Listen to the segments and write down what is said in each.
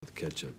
with ketchup.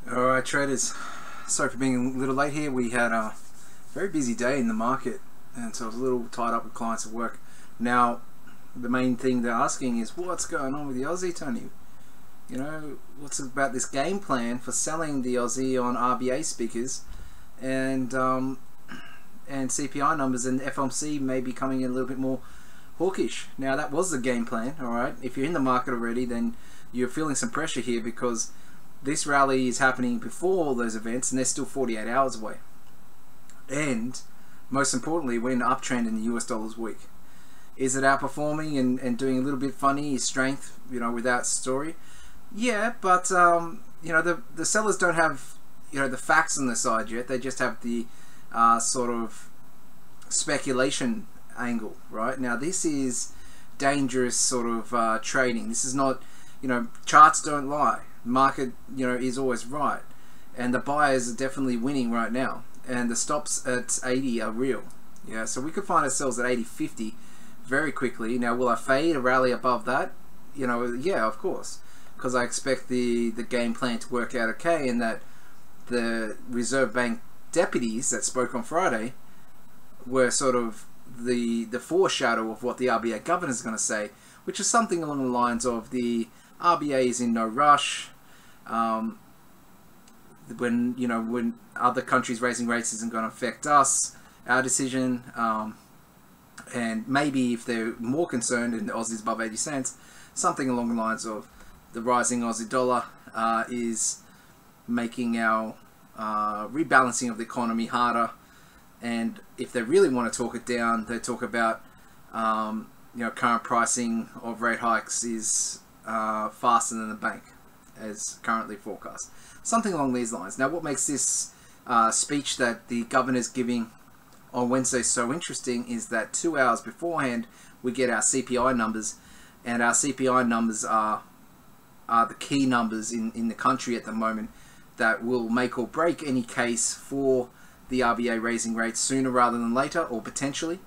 Alright traders, sorry for being a little late here. We had a very busy day in the market and so I was a little tied up with clients at work. Now the main thing they're asking is what's going on with the Aussie, Tony? You know, what's about this game plan for selling the Aussie on RBA speakers and CPI numbers, and FOMC may be coming in a little bit more hawkish. Now that was the game plan, alright? If you're in the market already, then you're feeling some pressure here because this rally is happening before all those events and they're still 48 hours away. And most importantly, we're in an uptrend in the US dollar's weak. Is it outperforming and doing a little bit funny? Is strength, you know, without story? Yeah, but you know, the sellers don't have, you know, the facts on their side yet. They just have the sort of speculation angle, right? Now this is dangerous sort of trading. This is not, you know, charts don't lie. Market, you know, is always right, and the buyers are definitely winning right now, and the stops at 80 are real. Yeah, so we could find ourselves at 80.50 very quickly. Now will I fade a rally above that? You know, yeah, of course, because I expect the game plan to work out okay, and that the Reserve Bank deputies that spoke on Friday were sort of the foreshadow of what the RBA governor is going to say, which is something along the lines of the RBA is in no rush. When other countries raising rates isn't going to affect us, our decision, and maybe if they're more concerned and the Aussie's above 80 cents, something along the lines of the rising Aussie dollar is making our rebalancing of the economy harder, and if they really want to talk it down, they talk about you know, current pricing of rate hikes is faster than the bank as currently forecast. Something along these lines. Now what makes this speech that the governor's giving on Wednesday so interesting is that 2 hours beforehand we get our CPI numbers, and our CPI numbers are the key numbers in the country at the moment that will make or break any case for the RBA raising rates sooner rather than later, or potentially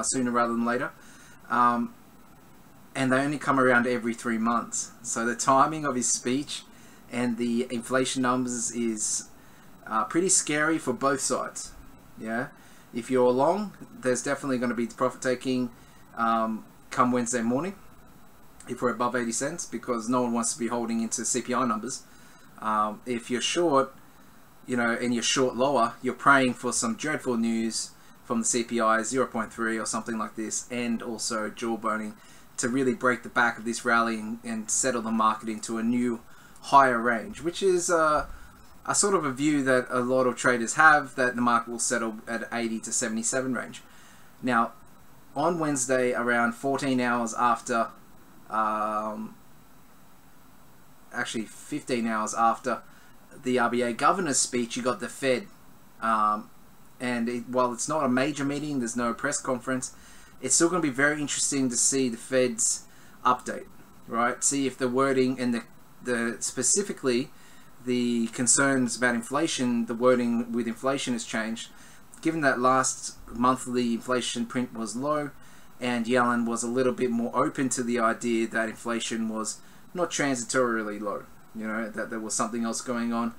sooner rather than later. And they only come around every 3 months. So the timing of his speech and the inflation numbers is pretty scary for both sides. Yeah, if you're long, there's definitely going to be profit taking come Wednesday morning if we're above 80 cents, because no one wants to be holding into CPI numbers. If you're short, you know, and you're short lower, you're praying for some dreadful news from the CPI 0.3 or something like this, and also jawboning to really break the back of this rally and settle the market into a new higher range, which is a sort of a view that a lot of traders have, that the market will settle at 80 to 77 range. Now, on Wednesday, around 14 hours after, actually 15 hours after the RBA governor's speech, you got the Fed. While it's not a major meeting, there's no press conference, it's still going to be very interesting to see the Fed's update, right? See if the wording and specifically the concerns about inflation, the wording with inflation has changed. Given that last monthly inflation print was low, and Yellen was a little bit more open to the idea that inflation was not transitorily low, that there was something else going on,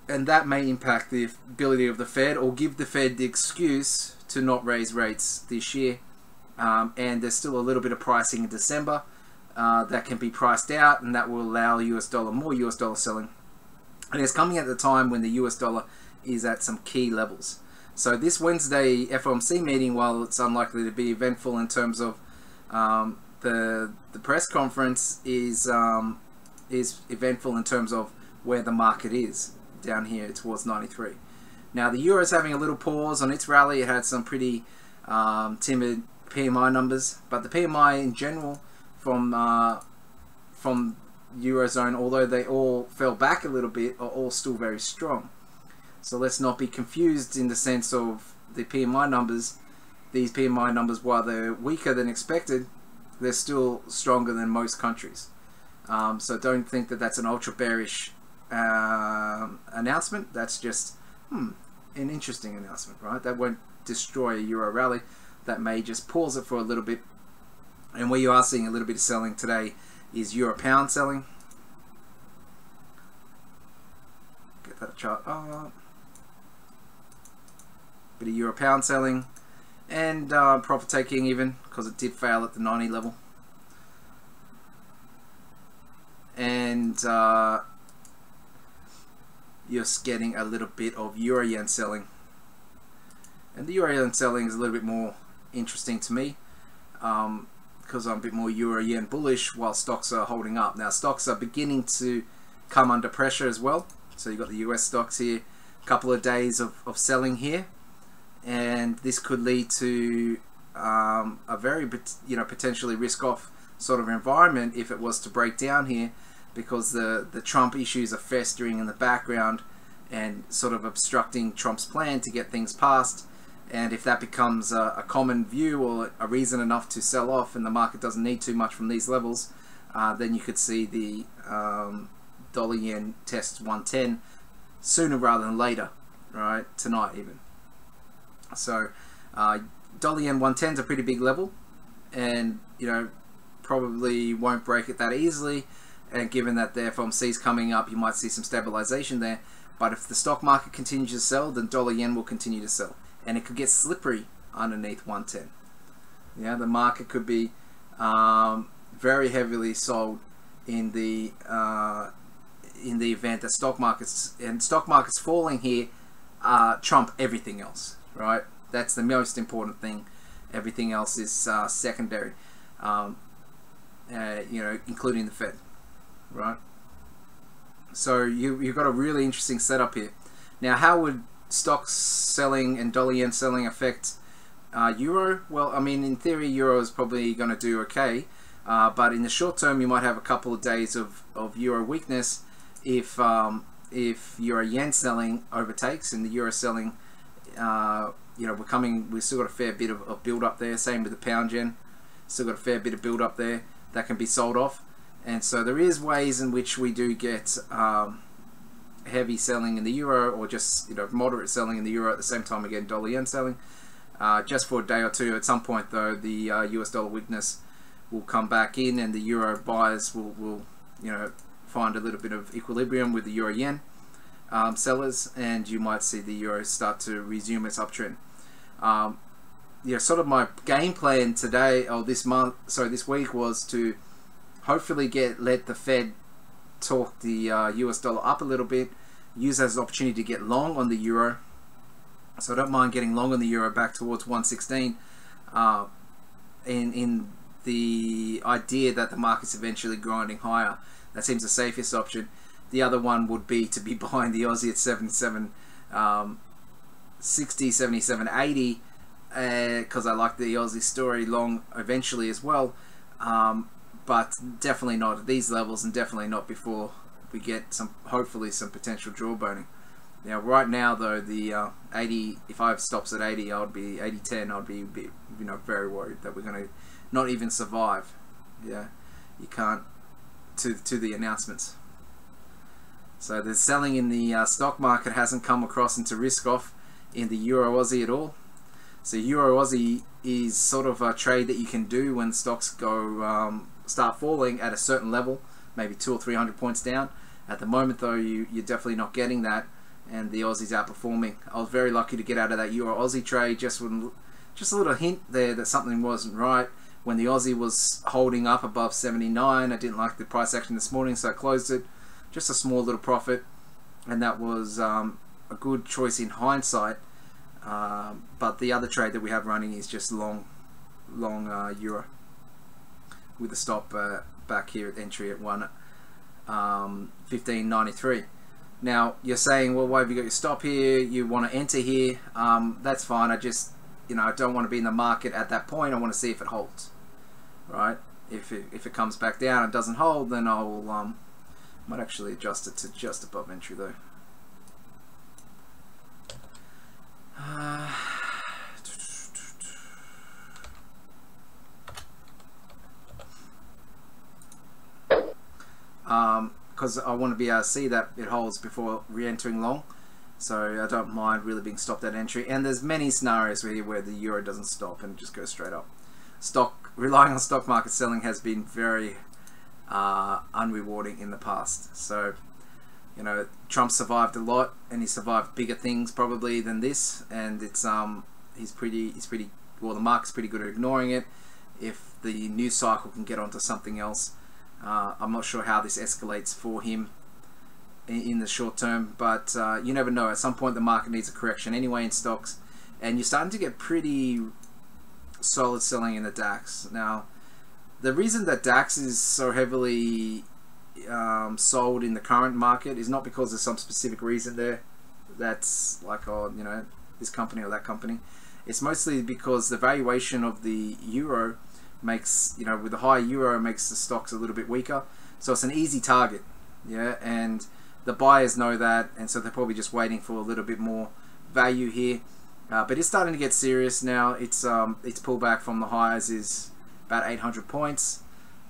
and that may impact the ability of the Fed, or give the Fed the excuse to not raise rates this year. And there's still a little bit of pricing in December that can be priced out, and that will allow more US dollar selling. And it's coming at the time when the US dollar is at some key levels. So this Wednesday FOMC meeting, while it's unlikely to be eventful in terms of the press conference, is eventful in terms of where the market is down here towards 93. Now the euro is having a little pause on its rally. It had some pretty timid PMI numbers, but the PMI in general from Eurozone, although they all fell back a little bit, are all still very strong. So let's not be confused in the sense of the PMI numbers. These PMI numbers, while they're weaker than expected, they're still stronger than most countries. So don't think that that's an ultra bearish announcement. That's just an interesting announcement, right? That won't destroy a euro rally. That may just pause it for a little bit. And where you are seeing a little bit of selling today is euro pound selling. Get that chart up. Bit of euro pound selling, and profit taking even, because it did fail at the 90 level. And you're getting a little bit of euro yen selling, and the euro yen selling is a little bit more interesting to me, because I'm a bit more euro yen bullish while stocks are holding up. Now stocks are beginning to come under pressure as well. So you've got the US stocks here, a couple of days of selling here, and this could lead to a very potentially risk off sort of environment if it was to break down here, because the Trump issues are festering in the background and sort of obstructing Trump's plan to get things passed. And if that becomes a common view, or a reason enough to sell off, and the market doesn't need too much from these levels, then you could see the dollar yen test 110 sooner rather than later, right? Tonight even. So dollar yen 110 is a pretty big level, and probably won't break it that easily. And given that the FOMC is coming up, you might see some stabilization there. But if the stock market continues to sell, then dollar yen will continue to sell, and it could get slippery underneath 110. Yeah, the market could be very heavily sold in the event that stock markets falling here trump everything else, right? That's the most important thing. Everything else is secondary, including the Fed, right? So you've got a really interesting setup here. Now, how would stocks selling and dollar yen selling affect euro? Well, I mean, in theory, euro is probably going to do okay, but in the short term, you might have a couple of days of euro weakness if euro yen selling overtakes and the euro selling. We've still got a fair bit of build up there. Same with the pound yen, still got a fair bit of build up there that can be sold off. And so there is ways in which we do get heavy selling in the euro, or just moderate selling in the euro at the same time again dollar yen selling, just for a day or two. At some point though, the US dollar weakness will come back in, and the euro buyers will find a little bit of equilibrium with the euro yen sellers, and you might see the euro start to resume its uptrend. Sort of my game plan today, or this week, was to hopefully let the Fed talk the US dollar up a little bit, use that as an opportunity to get long on the euro. So I don't mind getting long on the euro back towards 116, in the idea that the market's eventually grinding higher. That seems the safest option. The other one would be to be buying the Aussie at 77, 60, 77, 80, because I like the Aussie story long eventually as well, but definitely not at these levels, and definitely not before we get hopefully some potential drawboning. Now right now though, the 80, if I have stops at 80, I would be 80-10. I'd be very worried that we're going to not even survive. Yeah, you can't to the announcements. So the selling in the stock market hasn't come across into risk off in the Euro Aussie at all. So Euro Aussie is sort of a trade that you can do when stocks go start falling at a certain level, maybe 200 or 300 points down. At the moment though, you're definitely not getting that, and the Aussie's outperforming. I was very lucky to get out of that Euro Aussie trade just a little hint there that something wasn't right. When the Aussie was holding up above 79, I didn't like the price action this morning, so I closed it. Just a small little profit, and that was a good choice in hindsight. But the other trade that we have running is just long Euro with a stop back here at entry at 1:15.93. Now you're saying, well, why have you got your stop here? You want to enter here? That's fine. I just I don't want to be in the market at that point. I want to see if it holds, right? If it comes back down and doesn't hold, then I'll might actually adjust it to just above entry though. Because I want to be able to see that it holds before re-entering long, so I don't mind really being stopped at entry. And there's many scenarios where the Euro doesn't stop and just goes straight up. Relying on stock market selling has been very unrewarding in the past. So Trump survived a lot, and he survived bigger things probably than this, and it's he's pretty well, the market's pretty good at ignoring it. If the news cycle can get onto something else, I'm not sure how this escalates for him in the short term, but you never know. At some point the market needs a correction anyway in stocks, and you're starting to get pretty solid selling in the DAX. Now the reason that DAX is so heavily sold in the current market is not because there's some specific reason there that's like, oh, this company or that company. It's mostly because the valuation of the euro makes, with the high euro, makes the stocks a little bit weaker, so it's an easy target. Yeah, and the buyers know that, and so they're probably just waiting for a little bit more value here. But it's starting to get serious now. Its pullback from the highs is about 800 points.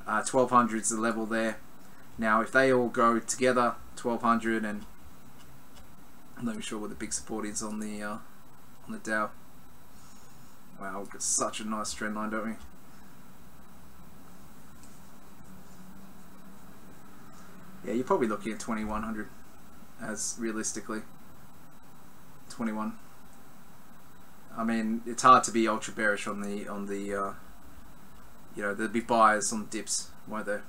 1200 is the level there. Now if they all go together, 1200, and I'm not even sure what the big support is on the Dow. Wow, we've got such a nice trend line, don't we? Yeah, you're probably looking at 2100 as realistically. 21. I mean, it's hard to be ultra bearish on the there'll be buyers on dips, won't there?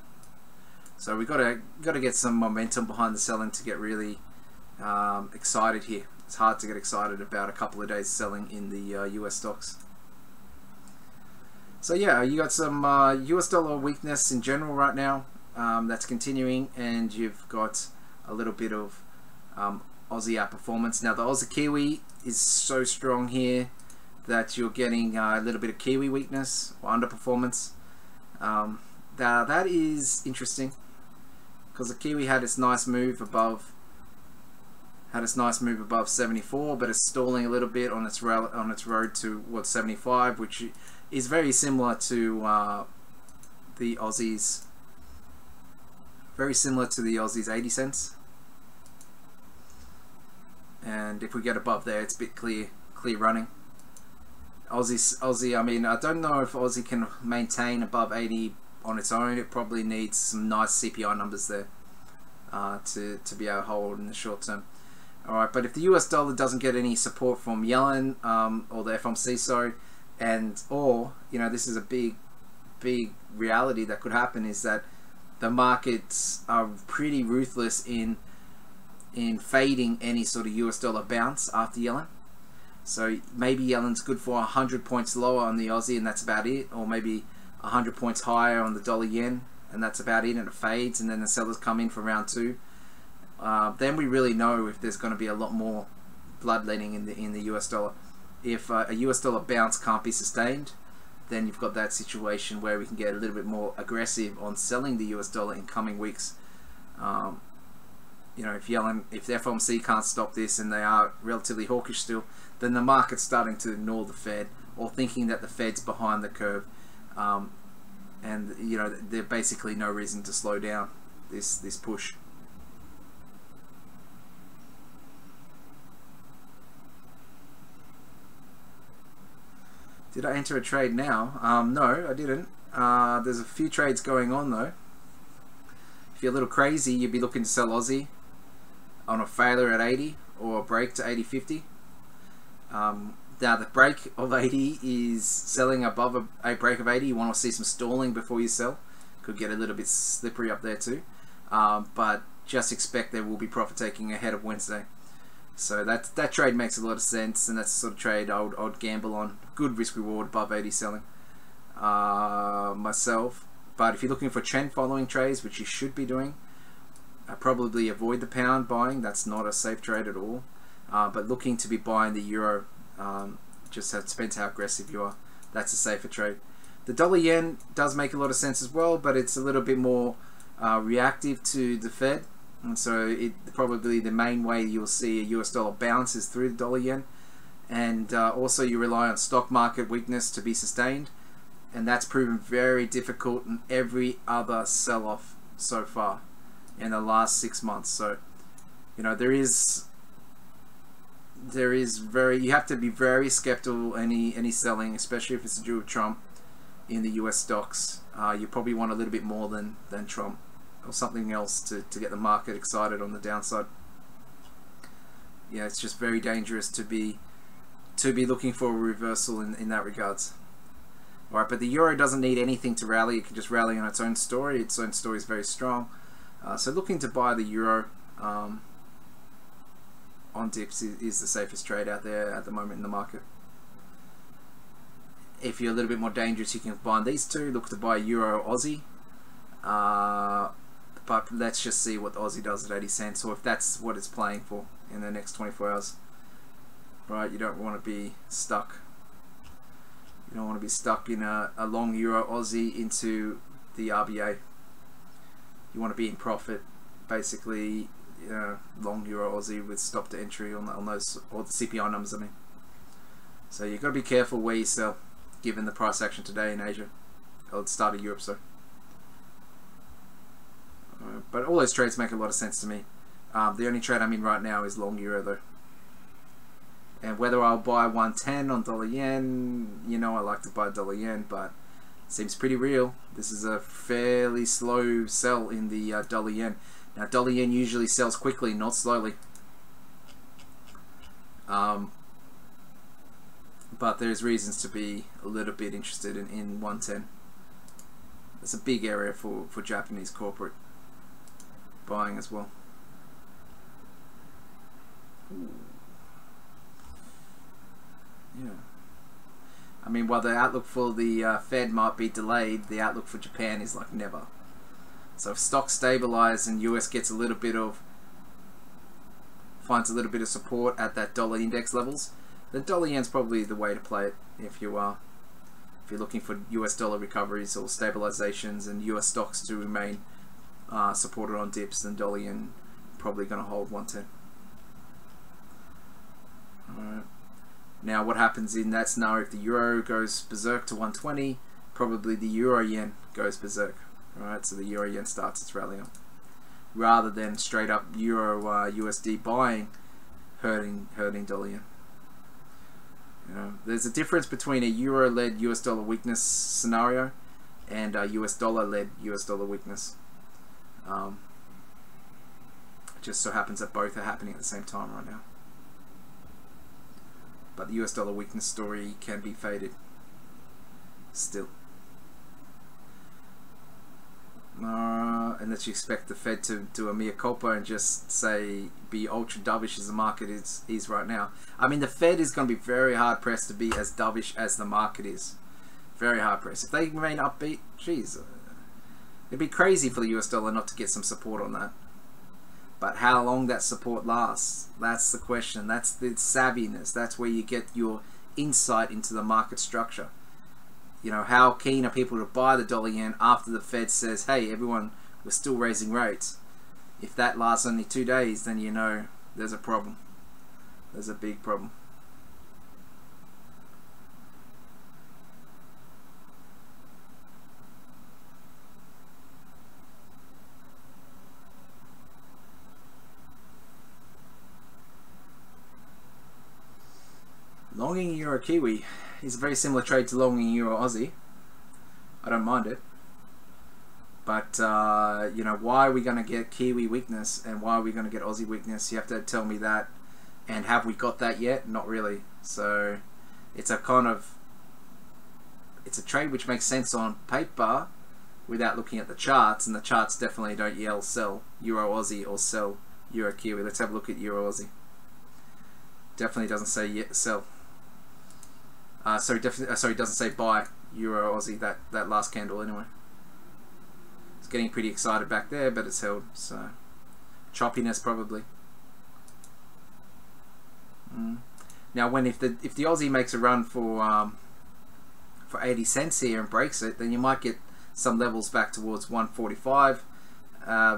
So we got to get some momentum behind the selling to get really excited here. It's hard to get excited about a couple of days selling in the US stocks. So yeah, you got some US dollar weakness in general right now. That's continuing, and you've got a little bit of Aussie outperformance. Now the Aussie Kiwi is so strong here that you're getting a little bit of Kiwi weakness or underperformance. That is interesting, because the Kiwi had its nice move above 74, but it's stalling a little bit on its road towards 75, which is very similar to the Aussies. Very similar to the Aussies 80 cents. And if we get above there, it's a bit clear running. Aussie, I mean, I don't know if Aussie can maintain above 80 on its own. It probably needs some nice CPI numbers there to be able to hold in the short term. Alright, but if the US dollar doesn't get any support from Yellen or the FOMC, sorry, or this is a big reality that could happen, is that the markets are pretty ruthless in fading any sort of US dollar bounce after Yellen. So maybe Yellen's good for 100 points lower on the Aussie, and that's about it, or maybe 100 points higher on the dollar yen, and that's about it, and it fades, and then the sellers come in for round two. then we really know if there's going to be a lot more bloodletting in the US dollar. If a US dollar bounce can't be sustained, then you've got that situation where we can get a little bit more aggressive on selling the US dollar in coming weeks. You know, if the FOMC can't stop this and they are relatively hawkish still, then the market's starting to ignore the Fed, or thinking that the Fed's behind the curve, and you know, there's basically no reason to slow down this push. Did I enter a trade now? No, I didn't. There's a few trades going on though. If you're a little crazy, you'd be looking to sell Aussie on a failure at 80 or a break to 80.50. Now the break of 80 is selling above a break of 80. You want to see some stalling before you sell. Could get a little bit slippery up there too. But just expect there will be profit taking ahead of Wednesday. So that trade makes a lot of sense, and that's the sort of trade I would gamble on. Good risk reward above 80 selling myself. But if you're looking for trend following trades, which you should be doing, probably avoid the pound buying. That's not a safe trade at all. But looking to be buying the euro, just depends how aggressive you are. That's a safer trade. The dollar yen does make a lot of sense as well, but it's a little bit more reactive to the Fed. And so probably the main way you'll see a US dollar bounce is through the dollar yen. And also you rely on stock market weakness to be sustained. And that's proven very difficult in every other sell-off so far in the last 6 months. So, you know, you have to be very skeptical any selling, especially if it's to do with Trump in the US stocks. You probably want a little bit more than Trump, or something else to get the market excited on the downside. Yeah, it's just very dangerous to be looking for a reversal in that regards. Alright, but the euro doesn't need anything to rally. It can just rally on its own story. Its own story is very strong. So looking to buy the euro on dips is the safest trade out there at the moment in the market. If you're a little bit more dangerous, you can combine these two. Look to buy euro Aussie. But let's just see what the Aussie does at 80 cents, or if that's what it's playing for in the next 24 hours. Right, you don't want to be stuck. You don't want to be stuck in a long euro Aussie into the RBA. You want to be in profit, basically, long euro Aussie with stop to entry on those, or the CPI numbers, I mean. So you've got to be careful where you sell, given the price action today in Asia, or the start of Europe, so. But all those trades make a lot of sense to me. The only trade I'm in right now is long euro though. And whether I'll buy 110 on dollar yen, you know, I like to buy dollar yen, but it seems pretty real. This is a fairly slow sell in the dollar yen. Now dollar yen usually sells quickly, not slowly. But there's reasons to be a little bit interested in 110. It's a big area for Japanese corporate buying as well. Ooh. Yeah. I mean, while the outlook for the Fed might be delayed, the outlook for Japan is like never. So if stocks stabilize and US gets a little bit of, finds a little bit of support at that dollar index levels, then dollar yen's probably the way to play it if you're looking for US dollar recoveries or stabilizations and US stocks to remain supported on dips, then dollar yen probably going to hold 110. Alright. Now what happens in that scenario if the euro goes berserk to 120? Probably the euro yen goes berserk. Alright, so the euro yen starts its rally up. Rather than straight up euro USD buying hurting dollar yen. You know, there's a difference between a euro-led US dollar weakness scenario and a US dollar-led US dollar weakness. It just so happens that both are happening at the same time right now. But the US dollar weakness story can be faded still. Unless you expect the Fed to do a mea culpa and just say, be ultra dovish as the market is right now. I mean, the Fed is going to be very hard pressed to be as dovish as the market is. Very hard pressed. If they remain upbeat, geez, it'd be crazy for the US dollar not to get some support on that. But how long that support lasts, that's the question. That's the savviness. That's where you get your insight into the market structure. You know, how keen are people to buy the dollar yen after the Fed says, hey, everyone, we're still raising rates. If that lasts only 2 days, then you know there's a problem. There's a big problem. Longing Euro Kiwi is a very similar trade to longing Euro Aussie. I don't mind it. But, you know, why are we going to get Kiwi weakness and why are we going to get Aussie weakness? You have to tell me that. And have we got that yet? Not really. So it's a kind of, it's a trade which makes sense on paper without looking at the charts. And the charts definitely don't yell sell Euro Aussie or sell Euro Kiwi. Let's have a look at Euro Aussie. Definitely doesn't say sell. Sorry, it doesn't say buy Euro Aussie, that last candle anyway. It's getting pretty excited back there, but it's held, so choppiness probably. Now, if the Aussie makes a run for 80 cents here and breaks it, then you might get some levels back towards 145.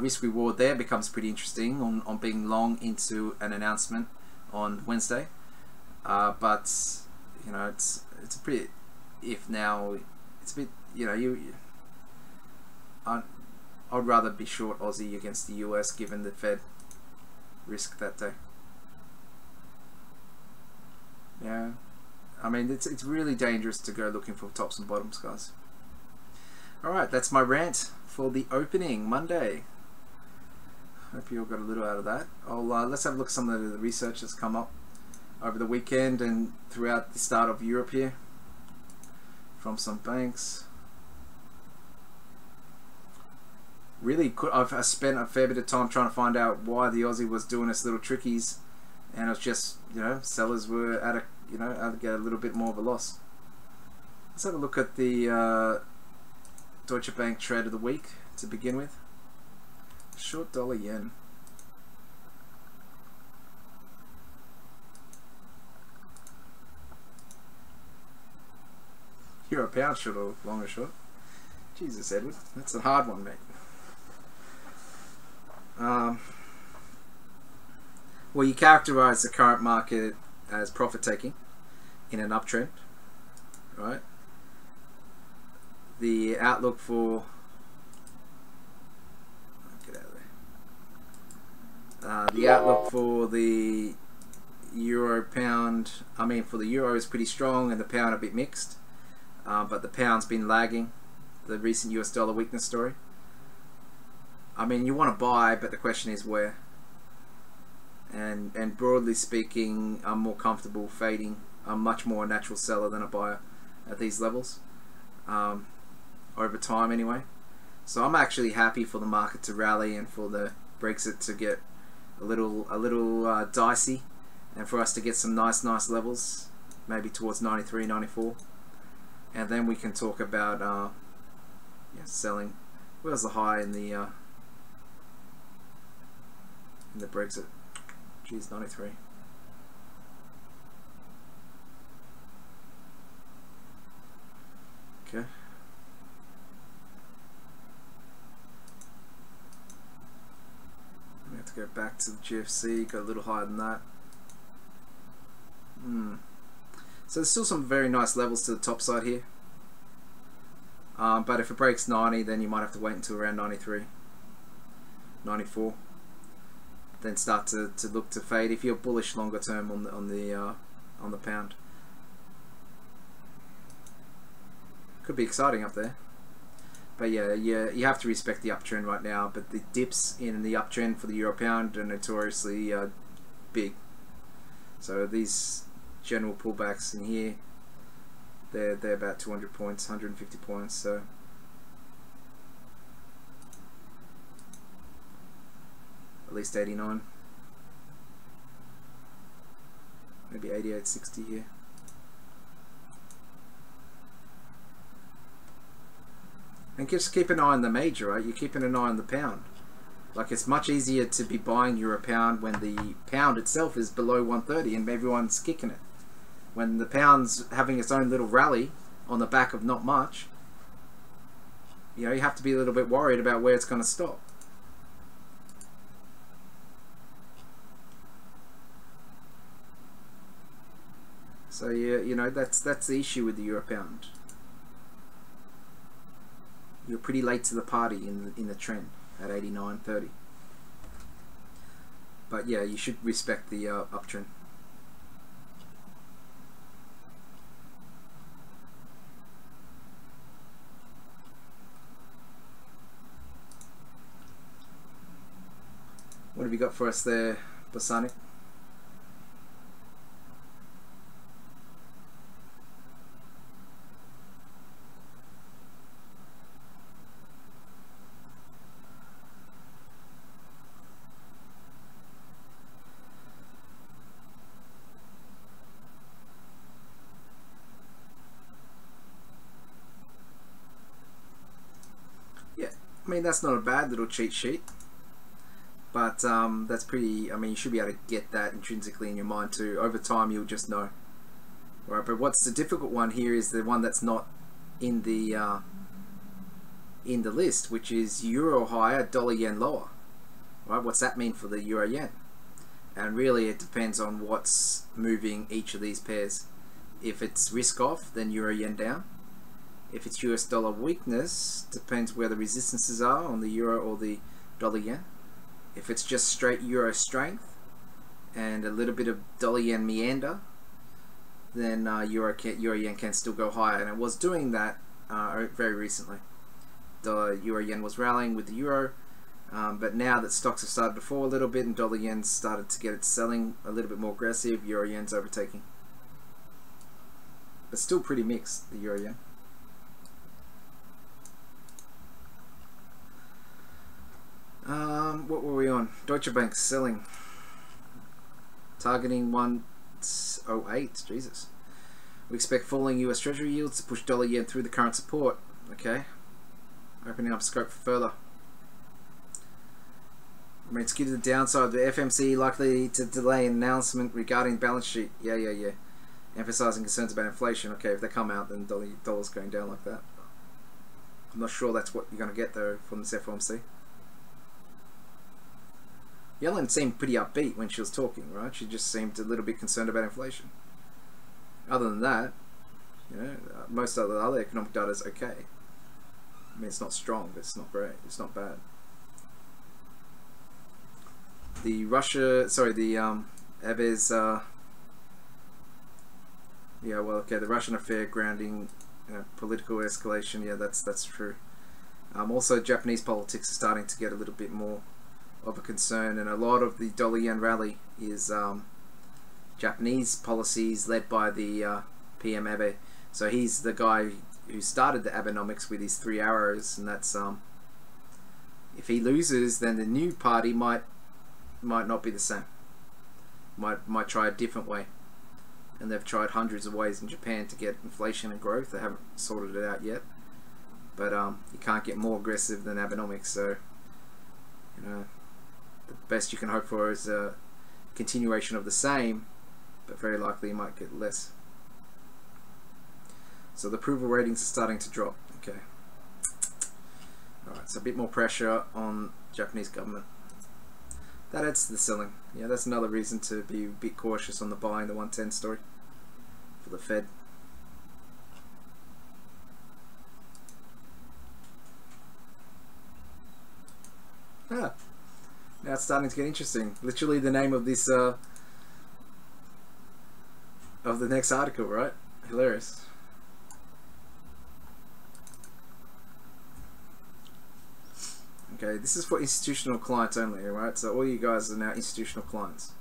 Risk reward there becomes pretty interesting on being long into an announcement on Wednesday. But you know, it's a pretty, if now it's a bit, you know, I'd rather be short Aussie against the US given the Fed risk that day. Yeah, I mean, it's really dangerous to go looking for tops and bottoms, guys. Alright, that's my rant for the opening Monday. Hope you all got a little out of that. Let's have a look at some of the research that's come up over the weekend and throughout the start of Europe here from some banks. Really, I've spent a fair bit of time trying to find out why the Aussie was doing its little trickies, and it's just, you know, sellers were at get a little bit more of a loss. Let's have a look at the Deutsche Bank trade of the week to begin with. Short dollar yen. Euro pound short or long or short? Jesus, Edward, that's a hard one, mate. Well, you characterize the current market as profit taking in an uptrend, right? The outlook for the outlook for the euro pound, I mean for the euro, is pretty strong and the pound a bit mixed, but the pound's been lagging the recent US dollar weakness story. I mean, you want to buy, but the question is where. And broadly speaking, I'm more comfortable fading. I'm much more a natural seller than a buyer at these levels, over time anyway. So I'm actually happy for the market to rally and for the Brexit to get a little dicey, and for us to get some nice levels, maybe towards 93, 94, and then we can talk about selling. Where's the high in the Brexit? Geez, 93. Okay. We have to go back to the GFC, go a little higher than that. So there's still some very nice levels to the top side here. But if it breaks 90, then you might have to wait until around 93, 94. Then start to look to fade if you're bullish longer term on the pound. Could be exciting up there. But yeah, you have to respect the uptrend right now. But the dips in the uptrend for the euro pound are notoriously big. So these general pullbacks in here, they're about 200 points, 150 points. So at least 89, maybe 88.60 here. And just keep an eye on the major, right? You're keeping an eye on the pound. Like, it's much easier to be buying euro pound when the pound itself is below 130 and everyone's kicking it. When the pound's having its own little rally on the back of not much, you know, you have to be a little bit worried about where it's going to stop. So yeah, you know, that's the issue with the euro pound. You're pretty late to the party in the trend at 89.30. But yeah, you should respect the uptrend. What have you got for us there, Bosanic? Yeah, I mean, that's not a bad little cheat sheet. But that's pretty, I mean, you should be able to get that intrinsically in your mind too. Over time, you'll just know. Right, but what's the difficult one here is the one that's not in the list, which is euro higher, dollar yen lower. Right, what's that mean for the euro yen? And really, it depends on what's moving each of these pairs. If it's risk off, then euro yen down. If it's US dollar weakness, depends where the resistances are on the euro or the dollar yen. If it's just straight euro strength and a little bit of dollar yen meander, then euro yen can still go higher, and it was doing that very recently. The euro yen was rallying with the euro, but now that stocks have started to fall a little bit and dollar yen started to get its selling a little bit more aggressive, euro yen's overtaking. But still pretty mixed, the euro yen. What were we on? Deutsche Bank selling, targeting 108. Jesus. We expect falling US Treasury yields to push dollar yen through the current support. Okay, opening up scope for further. I mean, skewed to the downside. The FMC likely to delay an announcement regarding balance sheet. Yeah. Emphasizing concerns about inflation. Okay, if they come out, then dollar's going down like that. I'm not sure that's what you're going to get though from this FOMC. Yellen seemed pretty upbeat when she was talking, right? She just seemed a little bit concerned about inflation. Other than that, you know, most of the other economic data is okay. I mean, it's not strong, but it's not great. It's not bad. The Aves, yeah, well, okay, the Russian affair grounding, you know, political escalation. Yeah, that's true. Also, Japanese politics are starting to get a little bit more of a concern, and a lot of the dollar yen rally is Japanese policies led by the PM Abe. So he's the guy who started the Abenomics with his 3 arrows, and that's if he loses, then the new party might not be the same. Might try a different way, and they've tried hundreds of ways in Japan to get inflation and growth. They haven't sorted it out yet, but you can't get more aggressive than Abenomics. So, you know, the best you can hope for is a continuation of the same, but very likely you might get less. So the approval ratings are starting to drop. Okay. Alright, so a bit more pressure on Japanese government. That adds to the selling. Yeah, that's another reason to be a bit cautious on the buying the 110 story for the Fed. Now it's starting to get interesting. Literally the name of this of the next article, right? Hilarious. Okay, this is for institutional clients only, right? So all you guys are now institutional clients.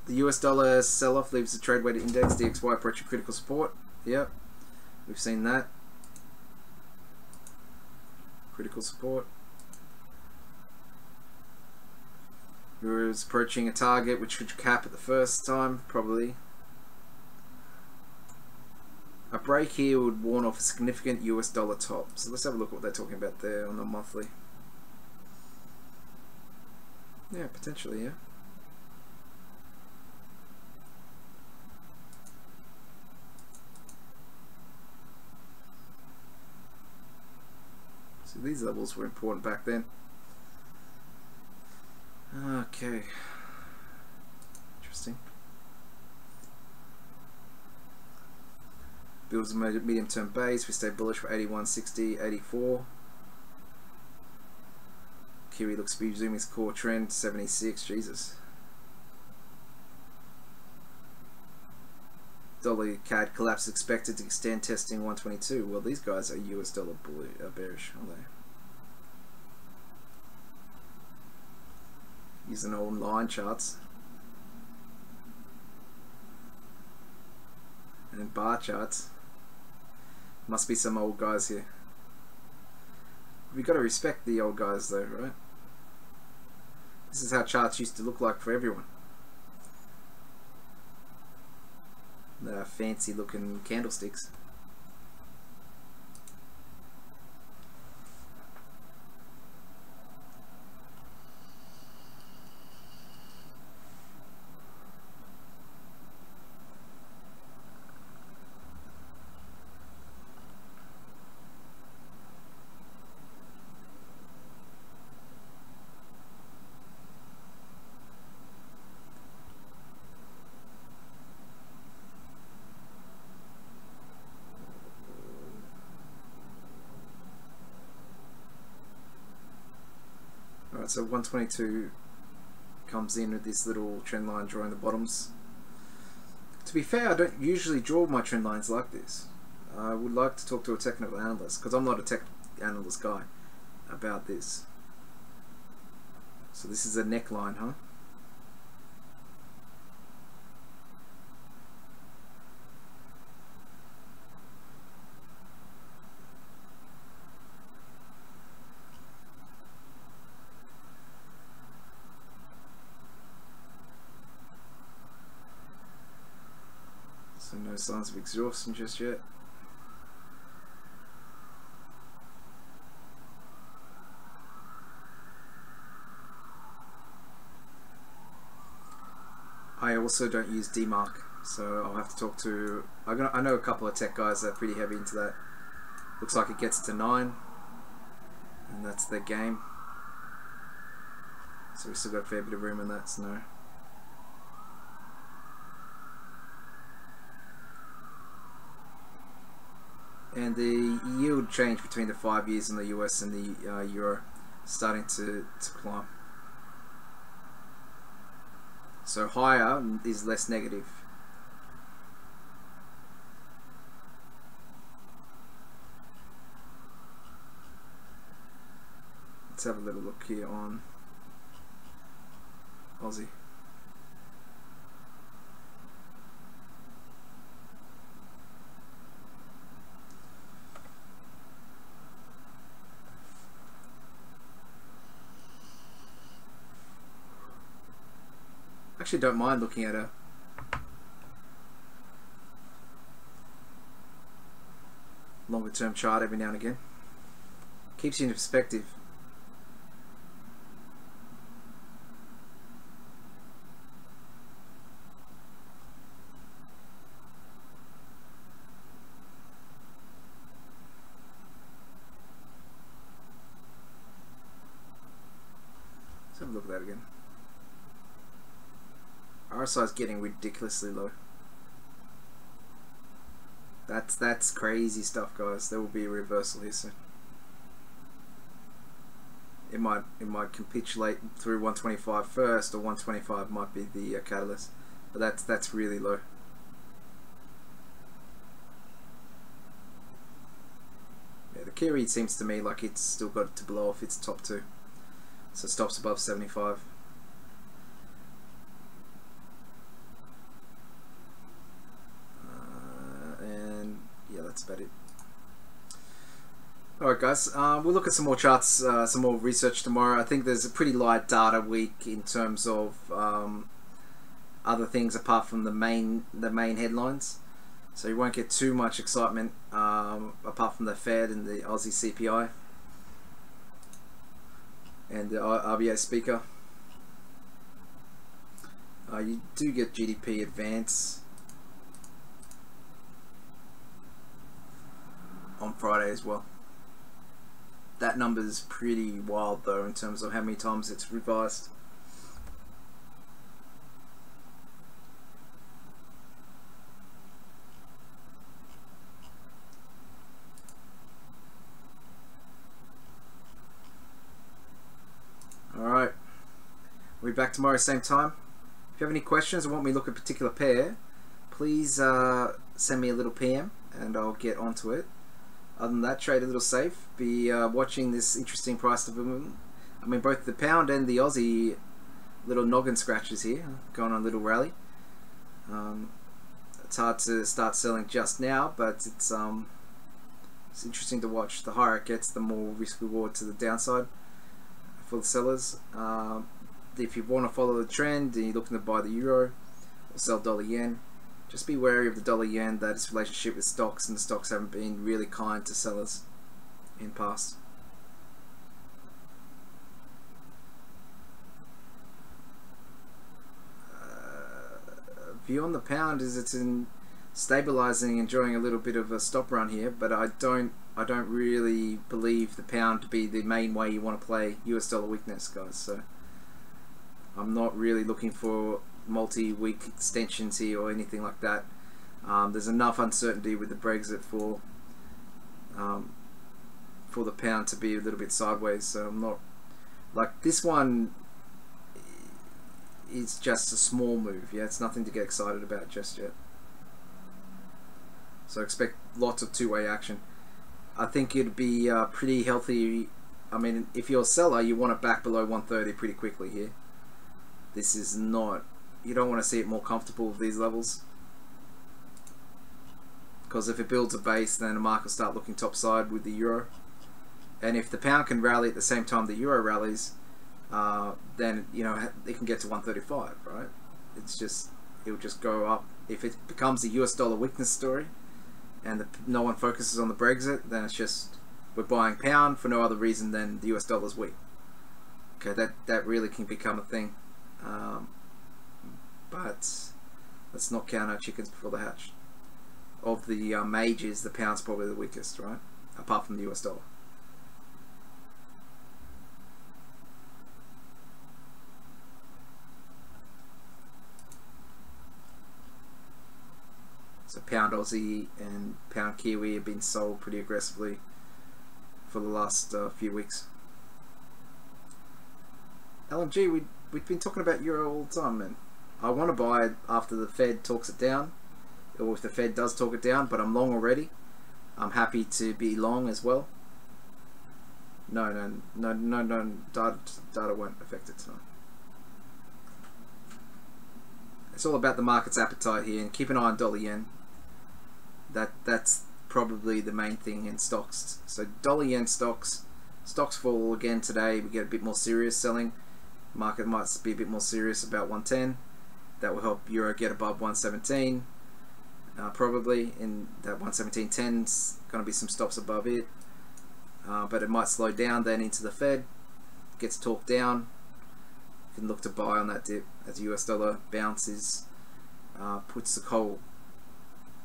The US dollar sell-off leaves the trade-weighted index, DXY, approaching critical support. Yep, we've seen that. Critical support. Euros approaching a target which could cap at the first time, probably. A break here would warn off a significant US dollar top. So let's have a look at what they're talking about there on the monthly. Yeah, potentially, yeah. So these levels were important back then. Okay. Interesting. Builds a medium-term base. We stay bullish for 81, 60, 84. Kiwi looks to be resuming its core trend. 76. Jesus. Dollar CAD collapse expected to extend, testing 122. Well, these guys are US dollar bearish, aren't they? Using old line charts and bar charts. Must be some old guys here. We got to respect the old guys though, right? This is how charts used to look like for everyone. The fancy looking candlesticks. Alright, so 122 comes in with this little trend line drawing the bottoms. To be fair, I don't usually draw my trend lines like this. I would like to talk to a technical analyst, because I'm not a tech analyst guy, about this. So this is a neckline, huh? So no signs of exhaustion just yet. I also don't use DMARC, so I'll have to talk to... I know a couple of tech guys that are pretty heavy into that. Looks like it gets to 9, and that's their game. So we've still got a fair bit of room in that, so no. And the yield change between the 5 years in the US and the Euro starting to climb. So higher is less negative. Let's have a little look here on Aussie. Actually don't mind looking at a longer term chart every now and again. Keeps you in perspective. Let's have a look at that again. RSI is getting ridiculously low. That's crazy stuff, guys. There will be a reversal here soon. It might capitulate through 125 first, or 125 might be the catalyst. But that's really low. Yeah, the Kiwi seems to me like it's still got to blow off its top 2, so it stops above 75. That's about it. Alright guys, we'll look at some more charts, some more research tomorrow. I think there's a pretty light data week in terms of other things apart from the main headlines. So you won't get too much excitement apart from the Fed and the Aussie CPI and the RBA speaker. You do get GDP advance on Friday as well. That number is pretty wild though in terms of how many times it's revised. Alright, we'll be back tomorrow same time. If you have any questions or want me to look at a particular pair, please send me a little PM and I'll get onto it. Other than that, trade a little safe. Be watching this interesting price development. I mean, both the pound and the Aussie little noggin scratches here, going on a little rally. It's hard to start selling just now, but it's interesting to watch. The higher it gets, the more risk reward to the downside for the sellers. If you want to follow the trend and you're looking to buy the euro or sell dollar yen, just be wary of the dollar yen, that its relationship with stocks, and the stocks haven't been really kind to sellers in past. View on the pound is it's in stabilizing, enjoying a little bit of a stop run here, but I don't really believe the pound to be the main way you want to play US dollar weakness, guys. So I'm not really looking for multi-week extensions here or anything like that. There's enough uncertainty with the Brexit for the pound to be a little bit sideways. So I'm not like this one. Is just a small move. Yeah, it's nothing to get excited about just yet. So expect lots of two-way action. I think it'd be pretty healthy. I mean, if you're a seller, you want it back below 130 pretty quickly here. This is not. You don't want to see it more comfortable with these levels, because if it builds a base, then the market will start looking topside with the euro. And if the pound can rally at the same time the euro rallies, then you know it can get to 135, right? It's just, it will just go up. If it becomes a US dollar weakness story and no one focuses on the Brexit, then it's just we're buying pound for no other reason than the US dollar's weak. Okay, that really can become a thing. But let's not count our chickens before they hatch. Of the majors, the pound's probably the weakest, right? Apart from the US dollar. So pound Aussie and pound Kiwi have been sold pretty aggressively for the last few weeks. LMG, we've been talking about euro all the time, man. I want to buy it after the Fed talks it down, or if the Fed does talk it down, but I'm long already. I'm happy to be long as well. No, data won't affect it tonight. It's all about the market's appetite here, and keep an eye on dollar yen. That's probably the main thing in stocks. So dollar yen stocks fall again today. We get a bit more serious selling. Market might be a bit more serious about 110. That will help euro get above 117. Probably in that 117.10's going to be some stops above it, but it might slow down then into the Fed. Gets talked down. You can look to buy on that dip as the US dollar bounces, puts the coal.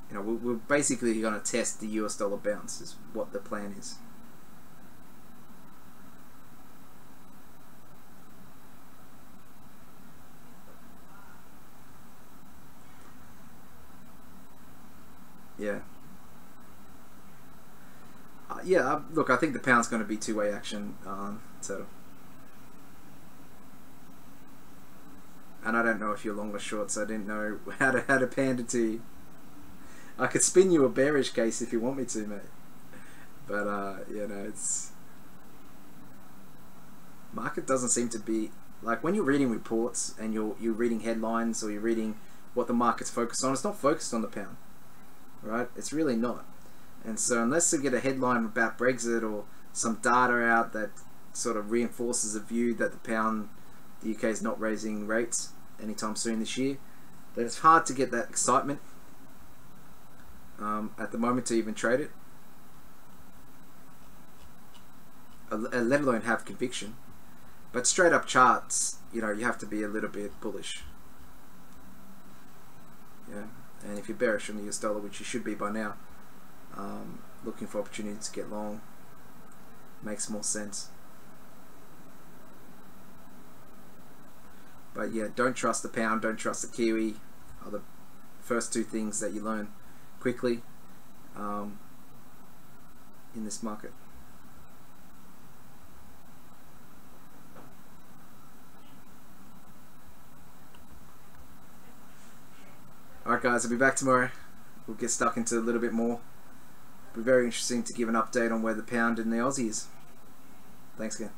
You know, we're basically going to test the US dollar bounce is what the plan is. Yeah. Yeah, look, I think the pound's going to be two-way action. So, and I don't know if you're long or short, so I didn't know how to pander to you. I could spin you a bearish case if you want me to, mate. But you know, it's market doesn't seem to be like when you're reading reports and you're reading headlines or you're reading what the market's focused on. It's not focused on the pound. Right? It's really not. And so unless we get a headline about Brexit or some data out that sort of reinforces a view that the UK is not raising rates anytime soon this year, then it's hard to get that excitement at the moment to even trade it, let alone have conviction. But straight up charts, you know, you have to be a little bit bullish. Yeah, and if you're bearish on the US dollar, which you should be by now, looking for opportunities to get long makes more sense. But yeah, don't trust the pound, don't trust the Kiwi, are the first two things that you learn quickly in this market. Alright guys, I'll be back tomorrow. We'll get stuck into a little bit more. It'll be very interesting to give an update on where the pound and the Aussie is. Thanks again.